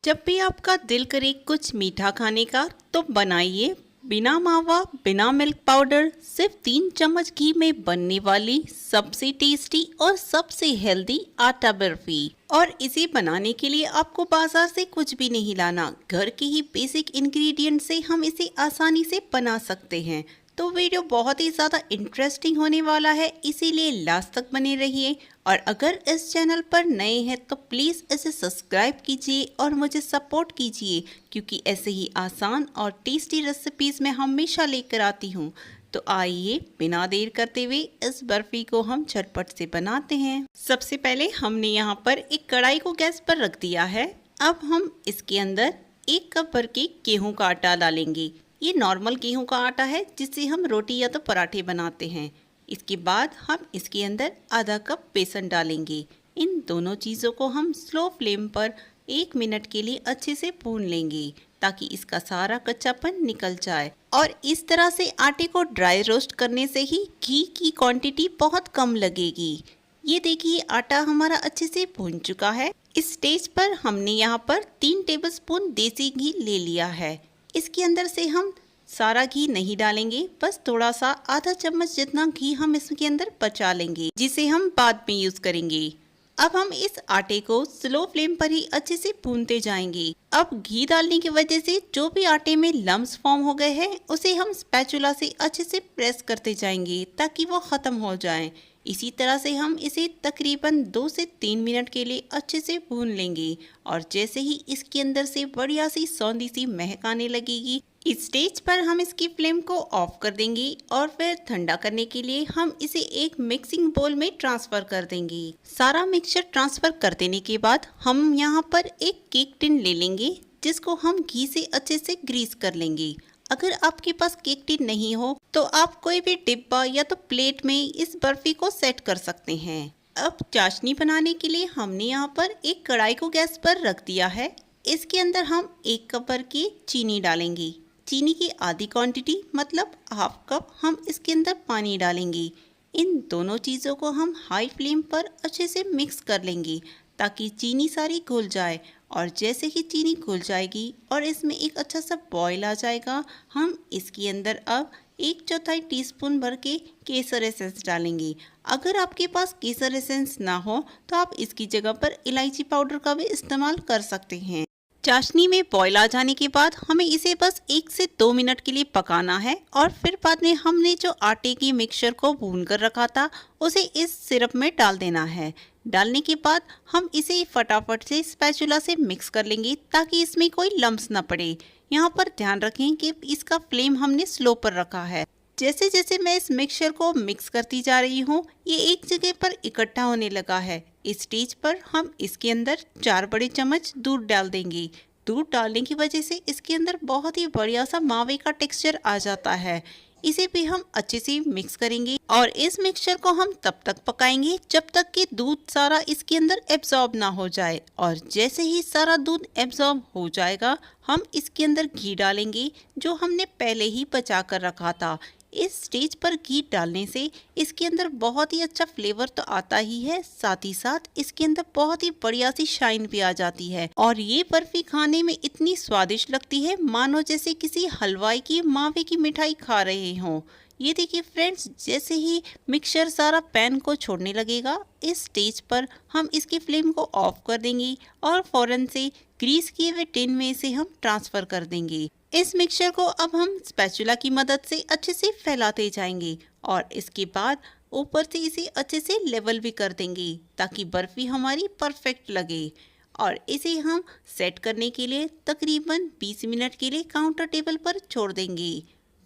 जब भी आपका दिल करे कुछ मीठा खाने का तो बनाइए बिना मावा बिना मिल्क पाउडर सिर्फ 3 चम्मच घी में बनने वाली सबसे टेस्टी और सबसे हेल्दी आटा बर्फी। और इसे बनाने के लिए आपको बाजार से कुछ भी नहीं लाना, घर के ही बेसिक इंग्रेडिएंट से हम इसे आसानी से बना सकते हैं। तो वीडियो बहुत ही ज़्यादा इंटरेस्टिंग होने वाला है, इसीलिए लास्ट तक बने रहिए। और अगर इस चैनल पर नए हैं तो प्लीज़ इसे सब्सक्राइब कीजिए और मुझे सपोर्ट कीजिए, क्योंकि ऐसे ही आसान और टेस्टी रेसिपीज़ मैं हमेशा लेकर आती हूँ। तो आइए बिना देर करते हुए इस बर्फ़ी को हम झटपट से बनाते हैं। सबसे पहले हमने यहाँ पर एक कढ़ाई को गैस पर रख दिया है। अब हम इसके अंदर 1 कप भर के गेहूँ का आटा डालेंगे। ये नॉर्मल गेहूं का आटा है जिससे हम रोटी या तो पराठे बनाते हैं। इसके बाद हम इसके अंदर आधा कप बेसन डालेंगे। इन दोनों चीज़ों को हम स्लो फ्लेम पर 1 मिनट के लिए अच्छे से भून लेंगे ताकि इसका सारा कच्चापन निकल जाए। और इस तरह से आटे को ड्राई रोस्ट करने से ही घी की क्वांटिटी बहुत कम लगेगी। ये देखिए आटा हमारा अच्छे से भून चुका है। इस स्टेज पर हमने यहाँ पर 3 टेबलस्पून देसी घी ले लिया है। इसके अंदर से हम सारा घी नहीं डालेंगे, बस थोड़ा सा आधा चम्मच जितना घी हम इसके अंदर बचा लेंगे, जिसे हम बाद में यूज करेंगे। अब हम इस आटे को स्लो फ्लेम पर ही अच्छे से भूनते जाएंगे। अब घी डालने की वजह से जो भी आटे में लम्स फॉर्म हो गए हैं उसे हम स्पैचुला से अच्छे से प्रेस करते जाएंगे ताकि वो ख़त्म हो जाए। इसी तरह से हम इसे तकरीबन 2 से 3 मिनट के लिए अच्छे से भून लेंगे। और जैसे ही इसके अंदर से बढ़िया सी सौंधी सी महक आने लगेगी, इस स्टेज पर हम इसकी फ्लेम को ऑफ कर देंगे और फिर ठंडा करने के लिए हम इसे एक मिक्सिंग बोल में ट्रांसफ़र कर देंगे। सारा मिक्सचर ट्रांसफ़र कर देने के बाद हम यहाँ पर एक केक टिन ले लेंगे, जिसको हम घी से अच्छे से ग्रीस कर लेंगे। अगर आपके पास केक टिन नहीं हो तो आप कोई भी डिब्बा या तो प्लेट में इस बर्फी को सेट कर सकते हैं। अब चाशनी बनाने के लिए हमने यहाँ पर एक कढ़ाई को गैस पर रख दिया है। इसके अंदर हम 1 कप भर की चीनी डालेंगे। चीनी की आधी क्वांटिटी मतलब हाफ कप हम इसके अंदर पानी डालेंगे। इन दोनों चीज़ों को हम हाई फ्लेम पर अच्छे से मिक्स कर लेंगे ताकि चीनी सारी घुल जाए। और जैसे ही चीनी घुल जाएगी और इसमें एक अच्छा सा बॉयल आ जाएगा, हम इसके अंदर अब 1/4 टीस्पून भर के केसर एसेंस डालेंगे। अगर आपके पास केसर एसेंस ना हो तो आप इसकी जगह पर इलायची पाउडर का भी इस्तेमाल कर सकते हैं। चाशनी में बॉयल आ जाने के बाद हमें इसे बस 1 से 2 मिनट के लिए पकाना है। और फिर बाद में हमने जो आटे की मिक्सचर को भून कर रखा था उसे इस सिरप में डाल देना है। डालने के बाद हम इसे फटाफट से स्पैचुला से मिक्स कर लेंगे ताकि इसमें कोई लम्स ना पड़े। यहाँ पर ध्यान रखें कि इसका फ्लेम हमने स्लो पर रखा है। जैसे जैसे मैं इस मिक्सचर को मिक्स करती जा रही हूँ, ये एक जगह पर इकट्ठा होने लगा है। इस स्टेज पर हम इसके अंदर 4 बड़े चम्मच दूध डाल देंगे। दूध डालने की वजह से इसके अंदर बहुत ही बढ़िया सा मावे का टेक्सचर आ जाता है। इसे भी हम अच्छे से मिक्स करेंगे और इस मिक्सचर को हम तब तक पकाएंगे जब तक कि दूध सारा इसके अंदर एब्जॉर्ब ना हो जाए। और जैसे ही सारा दूध एब्जॉर्ब हो जाएगा, हम इसके अंदर घी डालेंगे जो हमने पहले ही बचा कर रखा था। इस स्टेज पर घी डालने से इसके अंदर बहुत ही अच्छा फ्लेवर तो आता ही है, साथ ही साथ इसके अंदर बहुत ही बढ़िया सी शाइन भी आ जाती है। और ये बर्फी खाने में इतनी स्वादिष्ट लगती है मानो जैसे किसी हलवाई की मावे की मिठाई खा रहे हों। ये देखिए फ्रेंड्स, जैसे ही मिक्सचर सारा पैन को छोड़ने लगेगा, इस स्टेज पर हम इसकी फ्लेम को ऑफ कर देंगे और फौरन से ग्रीस किए हुए टिन में इसे हम ट्रांसफ़र कर देंगे। इस मिक्सचर को अब हम स्पैचुला की मदद से अच्छे से फैलाते जाएंगे और इसके बाद ऊपर से इसे अच्छे से लेवल भी कर देंगे ताकि बर्फ़ी हमारी परफेक्ट लगे। और इसे हम सेट करने के लिए तकरीबन 20 मिनट के लिए काउंटर टेबल पर छोड़ देंगे।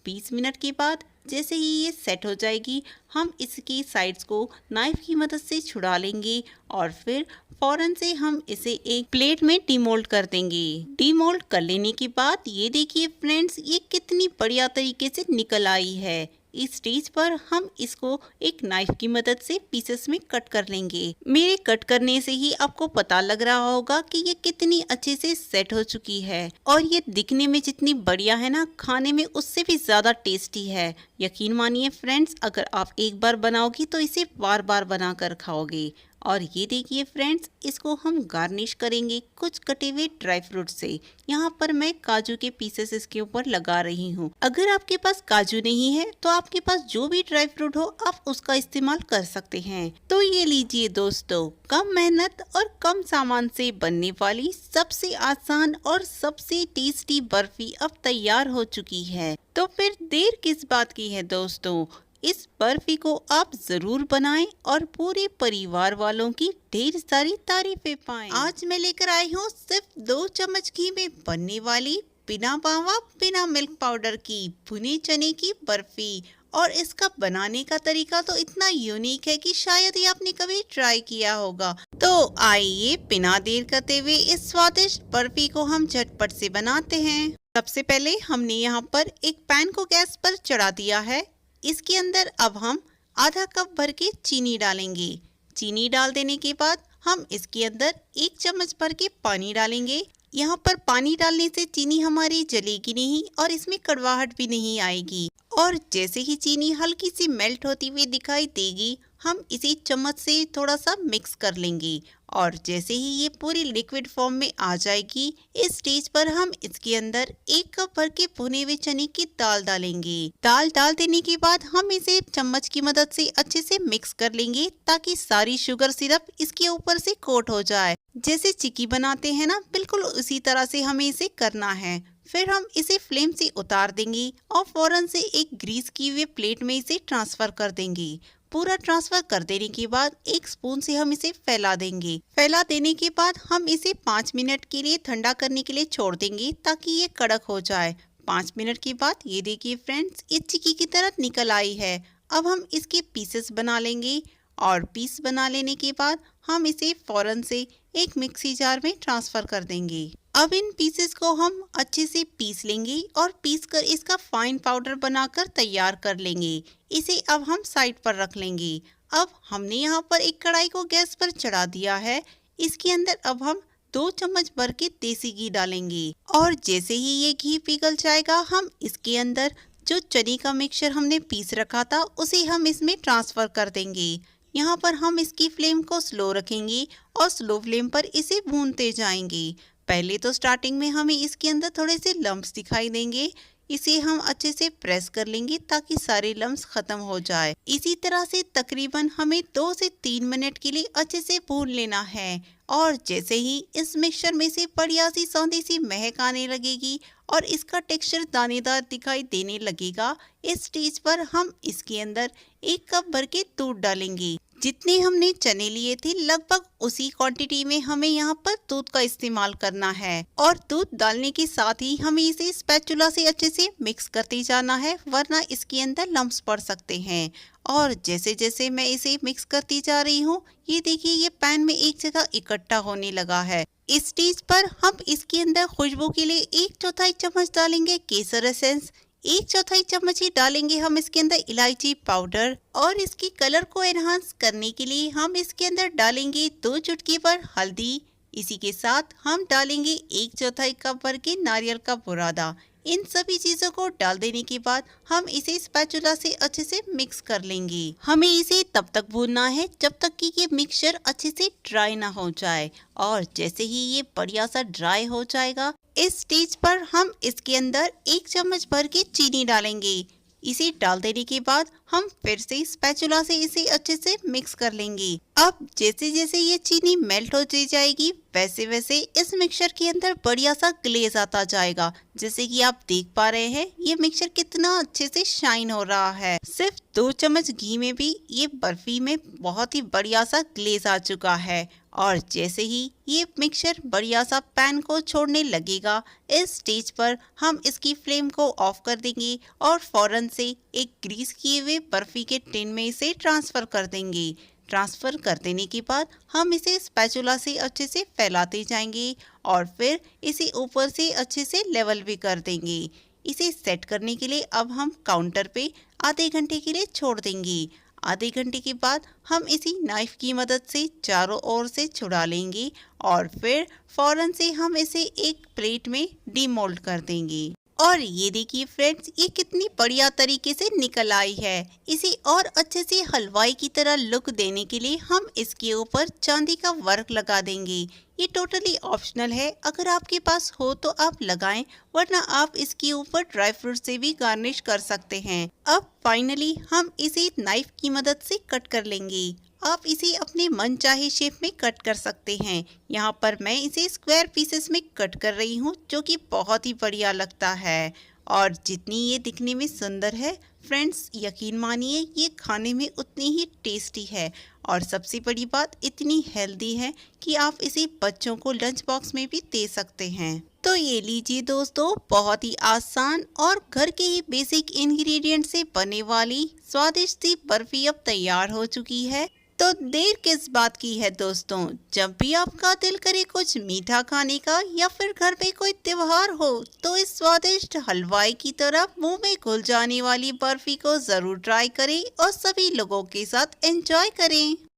20 मिनट के बाद जैसे ही ये सेट हो जाएगी, हम इसकी साइड्स को नाइफ की मदद से छुड़ा लेंगे और फिर फौरन से हम इसे एक प्लेट में डीमोल्ड कर देंगे। डीमोल्ड कर लेने के बाद ये देखिए फ्रेंड्स, ये कितनी बढ़िया तरीके से निकल आई है। इस स्टेज पर हम इसको एक नाइफ की मदद से पीसेस में कट कर लेंगे। मेरे कट करने से ही आपको पता लग रहा होगा कि ये कितनी अच्छे से सेट हो चुकी है। और ये दिखने में जितनी बढ़िया है ना, खाने में उससे भी ज़्यादा टेस्टी है। यकीन मानिए फ्रेंड्स, अगर आप एक बार बनाओगी तो इसे बार बार बना कर खाओगे। और ये देखिए फ्रेंड्स, इसको हम गार्निश करेंगे कुछ कटे हुए ड्राई फ्रूट से। यहाँ पर मैं काजू के पीसेस इसके ऊपर लगा रही हूँ। अगर आपके पास काजू नहीं है तो आपके पास जो भी ड्राई फ्रूट हो आप उसका इस्तेमाल कर सकते हैं। तो ये लीजिए दोस्तों, कम मेहनत और कम सामान से बनने वाली सबसे आसान और सबसे टेस्टी बर्फी अब तैयार हो चुकी है। तो फिर देर किस बात की है दोस्तों, इस बर्फी को आप जरूर बनाएं और पूरे परिवार वालों की ढेर सारी तारीफें पाएं। आज मैं लेकर आई हूँ सिर्फ 2 चम्मच घी में बनने वाली बिना मावा बिना मिल्क पाउडर की भुने चने की बर्फी। और इसका बनाने का तरीका तो इतना यूनिक है कि शायद ही आपने कभी ट्राई किया होगा। तो आइए बिना देर करते हुए इस स्वादिष्ट बर्फी को हम झटपट से बनाते हैं। सबसे पहले हमने यहाँ पर एक पैन को गैस पर चढ़ा दिया है। इसके अंदर अब हम आधा कप भर के चीनी डालेंगे। चीनी डाल देने के बाद हम इसके अंदर 1 चम्मच भर के पानी डालेंगे। यहाँ पर पानी डालने से चीनी हमारी जलेगी नहीं और इसमें कड़वाहट भी नहीं आएगी। और जैसे ही चीनी हल्की सी मेल्ट होती हुई दिखाई देगी, हम इसे चम्मच से थोड़ा सा मिक्स कर लेंगे। और जैसे ही ये पूरी लिक्विड फॉर्म में आ जाएगी, इस स्टेज पर हम इसके अंदर 1 कप भर के भुने हुए चने की दाल डालेंगे। दाल डाल देने के बाद हम इसे चम्मच की मदद से अच्छे से मिक्स कर लेंगे ताकि सारी शुगर सिरप इसके ऊपर से कोट हो जाए। जैसे चिक्की बनाते हैं ना, बिल्कुल उसी तरह से हमें इसे करना है। फिर हम इसे फ्लेम से उतार देंगे और फौरन से एक ग्रीस किए हुए प्लेट में इसे ट्रांसफर कर देंगे। पूरा ट्रांसफर कर देने के बाद एक स्पून से हम इसे फैला देंगे। फैला देने के बाद हम इसे 5 मिनट के लिए ठंडा करने के लिए छोड़ देंगे ताकि ये कड़क हो जाए। 5 मिनट के बाद ये देखिए फ्रेंड्स, ये चिक्की की तरह निकल आई है। अब हम इसके पीसेस बना लेंगे और पीस बना लेने के बाद हम इसे फौरन से एक मिक्सी जार में ट्रांसफर कर देंगे। अब इन पीसेस को हम अच्छे से पीस लेंगे और पीस कर इसका फाइन पाउडर बनाकर तैयार कर लेंगे। इसे अब हम साइड पर रख लेंगे। अब हमने यहाँ पर एक कढ़ाई को गैस पर चढ़ा दिया है। इसके अंदर अब हम 2 चम्मच भर के देसी घी डालेंगे और जैसे ही ये घी पिघल जाएगा, हम इसके अंदर जो चने का मिक्सचर हमने पीस रखा था उसे हम इसमें ट्रांसफर कर देंगे। यहाँ पर हम इसकी फ्लेम को स्लो रखेंगे और स्लो फ्लेम पर इसे भूनते जाएंगे। पहले तो स्टार्टिंग में हमें इसके अंदर थोड़े से लम्प्स दिखाई देंगे। इसे हम अच्छे से प्रेस कर लेंगे ताकि सारे लम्प्स खत्म हो जाए। इसी तरह से तकरीबन हमें 2 से 3 मिनट के लिए अच्छे से भून लेना है। और जैसे ही इस मिक्सचर में से बढ़िया सी सौंधी सी महक आने लगेगी और इसका टेक्सचर दानेदार दिखाई देने लगेगा, इस स्टेज पर हम इसके अंदर 1 कप भर के दूध डालेंगे। जितने हमने चने लिए थे लगभग उसी क्वांटिटी में हमें यहाँ पर दूध का इस्तेमाल करना है। और दूध डालने के साथ ही हमें इसे स्पैचुला से अच्छे से मिक्स करते जाना है, वरना इसके अंदर लम्प्स पड़ सकते हैं। और जैसे जैसे मैं इसे मिक्स करती जा रही हूँ, ये देखिए ये पैन में एक जगह इकट्ठा होने लगा है। इस स्टेज पर हम इसके अंदर खुशबू के लिए 1/4 चम्मच डालेंगे केसर एसेंस। 1/4 चम्मच ही डालेंगे हम इसके अंदर इलायची पाउडर। और इसकी कलर को एनहांस करने के लिए हम इसके अंदर डालेंगे 2 चुटकी भर हल्दी। इसी के साथ हम डालेंगे 1/4 कप भर के नारियल का बुरादा। इन सभी चीजों को डाल देने के बाद हम इसे स्पैचुला से अच्छे से मिक्स कर लेंगे। हमें इसे तब तक भूनना है जब तक कि ये मिक्सचर अच्छे से ड्राई ना हो जाए। और जैसे ही ये बढ़िया सा ड्राई हो जाएगा, इस स्टेज पर हम इसके अंदर 1 चम्मच भर के चीनी डालेंगे। इसे डाल देने के बाद हम फिर से स्पैचुला से इसे अच्छे से मिक्स कर लेंगे। अब जैसे जैसे ये चीनी मेल्ट होती जाएगी, वैसे वैसे इस मिक्सचर के अंदर बढ़िया सा ग्लेज आता जाएगा। जैसे कि आप देख पा रहे हैं, ये मिक्सचर कितना अच्छे से शाइन हो रहा है। सिर्फ 2 चम्मच घी में भी ये बर्फी में बहुत ही बढ़िया सा ग्लेज आ चुका है। और जैसे ही ये मिक्सचर बढ़िया सा पैन को छोड़ने लगेगा, इस स्टेज पर हम इसकी फ्लेम को ऑफ कर देंगे और फौरन से एक ग्रीस किए हुए बर्फी के टिन में इसे ट्रांसफर कर देंगे। ट्रांसफर कर देने के बाद हम इसे स्पैचुला से अच्छे से फैलाते जाएंगे और फिर इसे ऊपर से अच्छे से लेवल भी कर देंगे। इसे सेट करने के लिए अब हम काउंटर पे आधे घंटे के लिए छोड़ देंगे। आधे घंटे के बाद हम इसी नाइफ की मदद से चारों ओर से छुड़ा लेंगे और फिर फौरन से हम इसे एक प्लेट में डीमोल्ड कर देंगे। और ये देखिए फ्रेंड्स, ये कितनी बढ़िया तरीके से निकल आई है। इसे और अच्छे से हलवाई की तरह लुक देने के लिए हम इसके ऊपर चांदी का वर्क लगा देंगे। ये टोटली ऑप्शनल है, अगर आपके पास हो तो आप लगाएं, वरना आप इसके ऊपर ड्राई फ्रूट से भी गार्निश कर सकते हैं। अब फाइनली हम इसे नाइफ की मदद से कट कर लेंगे। आप इसे अपने मन चाहे शेप में कट कर सकते हैं। यहाँ पर मैं इसे स्क्वायर पीसेस में कट कर रही हूँ, जो कि बहुत ही बढ़िया लगता है। और जितनी ये दिखने में सुंदर है फ्रेंड्स, यकीन मानिए ये खाने में उतनी ही टेस्टी है। और सबसे बड़ी बात, इतनी हेल्दी है कि आप इसे बच्चों को लंच बॉक्स में भी दे सकते हैं। तो ये लीजिए दोस्तों, बहुत ही आसान और घर के ही बेसिक इंग्रेडिएंट से बने वाली स्वादिष्ट सी बर्फी अब तैयार हो चुकी है। तो देर किस बात की है दोस्तों, जब भी आपका दिल करे कुछ मीठा खाने का या फिर घर में कोई त्योहार हो, तो इस स्वादिष्ट हलवाई की तरह मुंह में घुल जाने वाली बर्फी को जरूर ट्राई करें और सभी लोगों के साथ एंजॉय करें।